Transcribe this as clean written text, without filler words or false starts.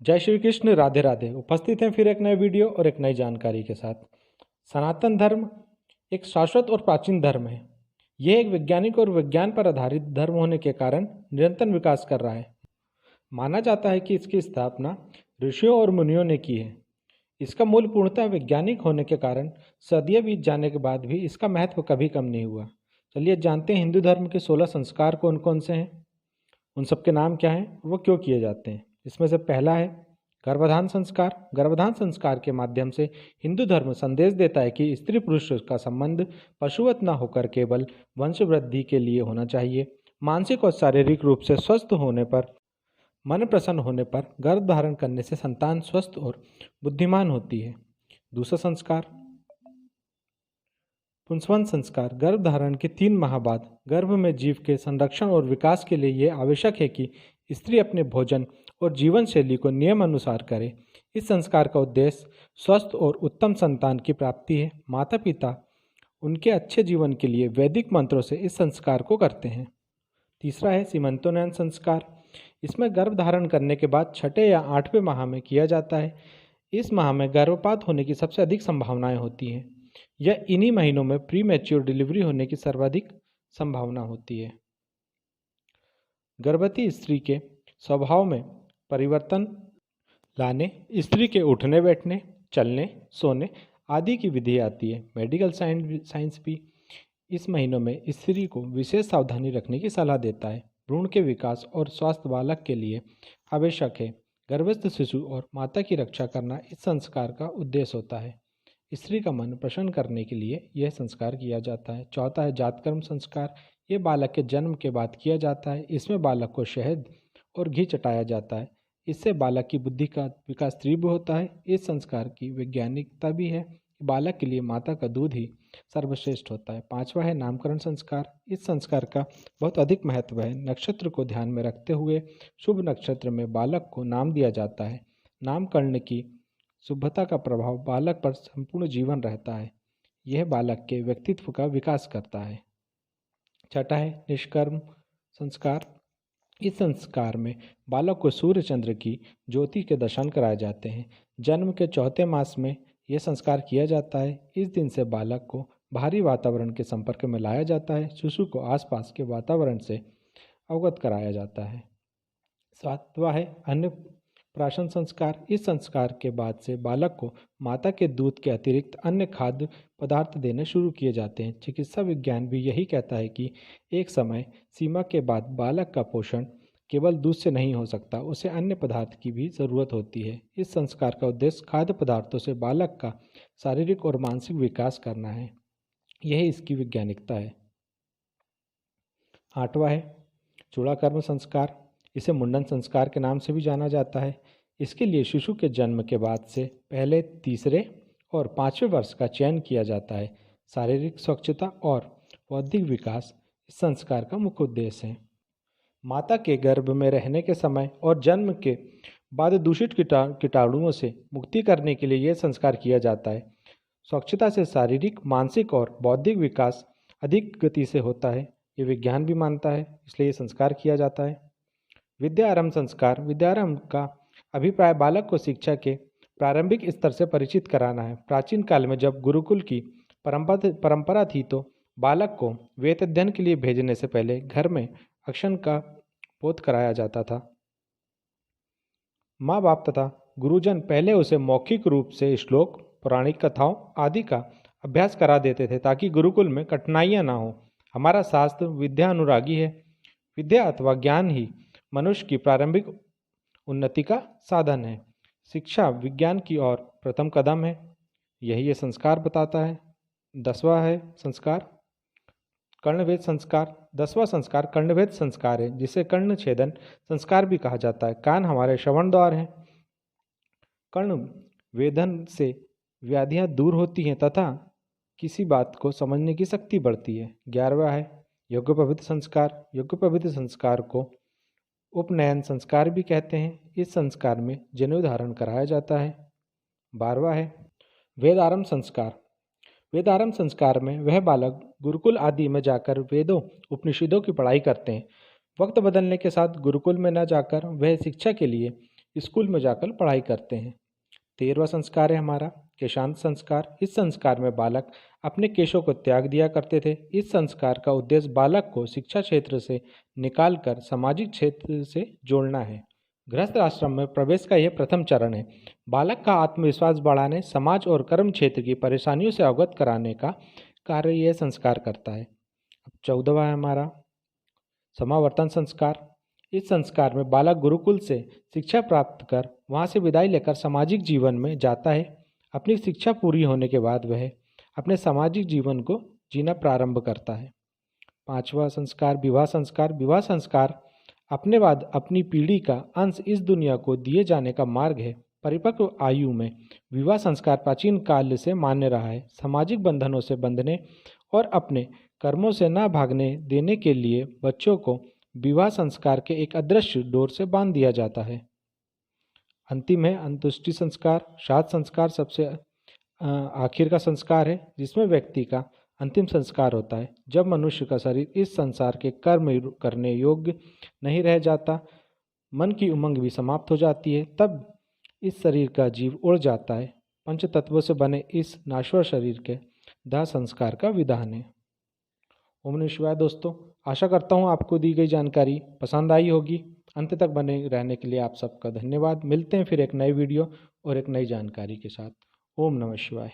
जय श्री कृष्ण, राधे राधे। उपस्थित हैं फिर एक नए वीडियो और एक नई जानकारी के साथ। सनातन धर्म एक शाश्वत और प्राचीन धर्म है। यह एक वैज्ञानिक और विज्ञान पर आधारित धर्म होने के कारण निरंतर विकास कर रहा है। माना जाता है कि इसकी स्थापना ऋषियों और मुनियों ने की है। इसका मूल पूर्णतः वैज्ञानिक होने के कारण सदियां बीत जाने के बाद भी इसका महत्व कभी कम नहीं हुआ। चलिए जानते हैं हिंदू धर्म के 16 संस्कार कौन कौन से हैं, उन सबके नाम क्या हैं, वो क्यों किए जाते हैं। इसमें से पहला है गर्भाधान संस्कार। गर्भाधान संस्कार के माध्यम से हिंदू धर्म संदेश देता है कि स्त्री पुरुष का संबंध पशुवत न होकर केवल वंश वृद्धि के लिए होना चाहिए। मानसिक और शारीरिक रूप से स्वस्थ होने पर, मन प्रसन्न होने पर गर्भ धारण करने से संतान स्वस्थ और बुद्धिमान होती है। दूसरा संस्कार पुंसवन संस्कार। गर्भ धारण के 3 माह बाद गर्भ में जीव के संरक्षण और विकास के लिए यह आवश्यक है कि स्त्री अपने भोजन और जीवन शैली को नियम अनुसार करे। इस संस्कार का उद्देश्य स्वस्थ और उत्तम संतान की प्राप्ति है। माता पिता उनके अच्छे जीवन के लिए वैदिक मंत्रों से इस संस्कार को करते हैं। तीसरा है सीमंतोन्नयन संस्कार। इसमें गर्भ धारण करने के बाद 6ठे या 8वें माह में किया जाता है। इस माह में गर्भपात होने की सबसे अधिक संभावनाएं होती हैं। यह इन्हीं महीनों में प्री मैच्योर डिलीवरी होने की सर्वाधिक संभावना होती है। गर्भवती स्त्री के स्वभाव में परिवर्तन लाने, स्त्री के उठने बैठने, चलने, सोने आदि की विधि आती है। मेडिकल साइंस भी इस महीनों में स्त्री को विशेष सावधानी रखने की सलाह देता है। भ्रूण के विकास और स्वास्थ्य बालक के लिए आवश्यक है। गर्भस्थ शिशु और माता की रक्षा करना इस संस्कार का उद्देश्य होता है। स्त्री का मन प्रसन्न करने के लिए यह संस्कार किया जाता है। चौथा है जातकर्म संस्कार। ये बालक के जन्म के बाद किया जाता है। इसमें बालक को शहद और घी चटाया जाता है। इससे बालक की बुद्धि का विकास तीव्र होता है। इस संस्कार की वैज्ञानिकता भी है। बालक के लिए माता का दूध ही सर्वश्रेष्ठ होता है। पांचवा है नामकरण संस्कार। इस संस्कार का बहुत अधिक महत्व है। नक्षत्र को ध्यान में रखते हुए शुभ नक्षत्र में बालक को नाम दिया जाता है। नामकरण की शुभता का प्रभाव बालक पर संपूर्ण जीवन रहता है। यह बालक के व्यक्तित्व का विकास करता है। छठा है निष्कर्म संस्कार। इस संस्कार में बालक को सूर्य चंद्र की ज्योति के दर्शन कराए जाते हैं। जन्म के 4थे मास में यह संस्कार किया जाता है। इस दिन से बालक को बाहरी वातावरण के संपर्क में लाया जाता है। शिशु को आसपास के वातावरण से अवगत कराया जाता है। 7वां है अन्नप्राशन संस्कार। इस संस्कार के बाद से बालक को माता के दूध के अतिरिक्त अन्य खाद्य पदार्थ देने शुरू किए जाते हैं। चिकित्सा विज्ञान भी यही कहता है कि एक समय सीमा के बाद बालक का पोषण केवल दूध से नहीं हो सकता, उसे अन्य पदार्थ की भी ज़रूरत होती है। इस संस्कार का उद्देश्य खाद्य पदार्थों से बालक का शारीरिक और मानसिक विकास करना है। यही इसकी वैज्ञानिकता है। 8वां है चूड़ाकर्म संस्कार। इसे मुंडन संस्कार के नाम से भी जाना जाता है। इसके लिए शिशु के जन्म के बाद से पहले 3रे और 5वें वर्ष का चयन किया जाता है। शारीरिक स्वच्छता और बौद्धिक विकास इस संस्कार का मुख्य उद्देश्य है। माता के गर्भ में रहने के समय और जन्म के बाद दूषित कीटाणुओं से मुक्ति करने के लिए यह संस्कार किया जाता है। स्वच्छता से शारीरिक, मानसिक और बौद्धिक विकास अधिक गति से होता है। ये विज्ञान भी मानता है, इसलिए ये संस्कार किया जाता है। विद्यारंभ संस्कार। विद्यारंभ का अभिप्राय बालक को शिक्षा के प्रारंभिक स्तर से परिचित कराना है। प्राचीन काल में जब गुरुकुल की परंपरा थी तो बालक को वेद अध्ययन के लिए भेजने से पहले घर में अक्षर का बोध कराया जाता था। माँ बाप तथा गुरुजन पहले उसे मौखिक रूप से श्लोक, पौराणिक कथाओं आदि का अभ्यास करा देते थे ताकि गुरुकुल में कठिनाइयाँ ना हो। हमारा शास्त्र विद्या अनुरागी है। विद्या अथवा ज्ञान ही मनुष्य की प्रारंभिक उन्नति का साधन है। शिक्षा विज्ञान की ओर प्रथम कदम है, यही ये संस्कार बताता है। 10वां है संस्कार कर्णभेद संस्कार। 10वां संस्कार कर्णभेद संस्कार है, जिसे कर्ण छेदन संस्कार भी कहा जाता है। कान हमारे श्रवण द्वार हैं। कर्ण वेदन से व्याधियां दूर होती हैं तथा किसी बात को समझने की शक्ति बढ़ती है। 11वां है यज्ञोपवीत संस्कार। यज्ञोपवीत संस्कार को उपनयन संस्कार भी कहते हैं। इस संस्कार में जनेऊ धारण कराया जाता है। 12वां है वेदारंभ संस्कार। वेदारंभ संस्कार में वह बालक गुरुकुल आदि में जाकर वेदों उपनिषदों की पढ़ाई करते हैं। वक्त बदलने के साथ गुरुकुल में न जाकर वह शिक्षा के लिए स्कूल में जाकर पढ़ाई करते हैं। 13वां संस्कार है हमारा केशांत संस्कार। इस संस्कार में बालक अपने केशों को त्याग दिया करते थे। इस संस्कार का उद्देश्य बालक को शिक्षा क्षेत्र से निकालकर सामाजिक क्षेत्र से जोड़ना है। गृहस्थ आश्रम में प्रवेश का यह प्रथम चरण है। बालक का आत्मविश्वास बढ़ाने, समाज और कर्म क्षेत्र की परेशानियों से अवगत कराने का कार्य यह संस्कार करता है। अब 14वां है हमारा समावर्तन संस्कार। इस संस्कार में बालक गुरुकुल से शिक्षा प्राप्त कर वहाँ से विदाई लेकर सामाजिक जीवन में जाता है। अपनी शिक्षा पूरी होने के बाद वह अपने सामाजिक जीवन को जीना प्रारंभ करता है। 5वां संस्कार विवाह संस्कार। विवाह संस्कार अपने बाद अपनी पीढ़ी का अंश इस दुनिया को दिए जाने का मार्ग है। परिपक्व आयु में विवाह संस्कार प्राचीन काल से मान्य रहा है। सामाजिक बंधनों से बंधने और अपने कर्मों से न भागने देने के लिए बच्चों को विवाह संस्कार के एक अदृश्य डोर से बांध दिया जाता है। अंतिम है अंत्येष्टि संस्कार। श्राद्ध संस्कार सबसे आखिर का संस्कार है, जिसमें व्यक्ति का अंतिम संस्कार होता है। जब मनुष्य का शरीर इस संसार के कर्म करने योग्य नहीं रह जाता, मन की उमंग भी समाप्त हो जाती है, तब इस शरीर का जीव उड़ जाता है। पंच तत्वों से बने इस नाश्वर शरीर के दाह संस्कार का विधान है। ओम नमः शिवाय। दोस्तों, आशा करता हूँ आपको दी गई जानकारी पसंद आई होगी। अंत तक बने रहने के लिए आप सबका धन्यवाद। मिलते हैं फिर एक नई वीडियो और एक नई जानकारी के साथ। ओम नमः शिवाय।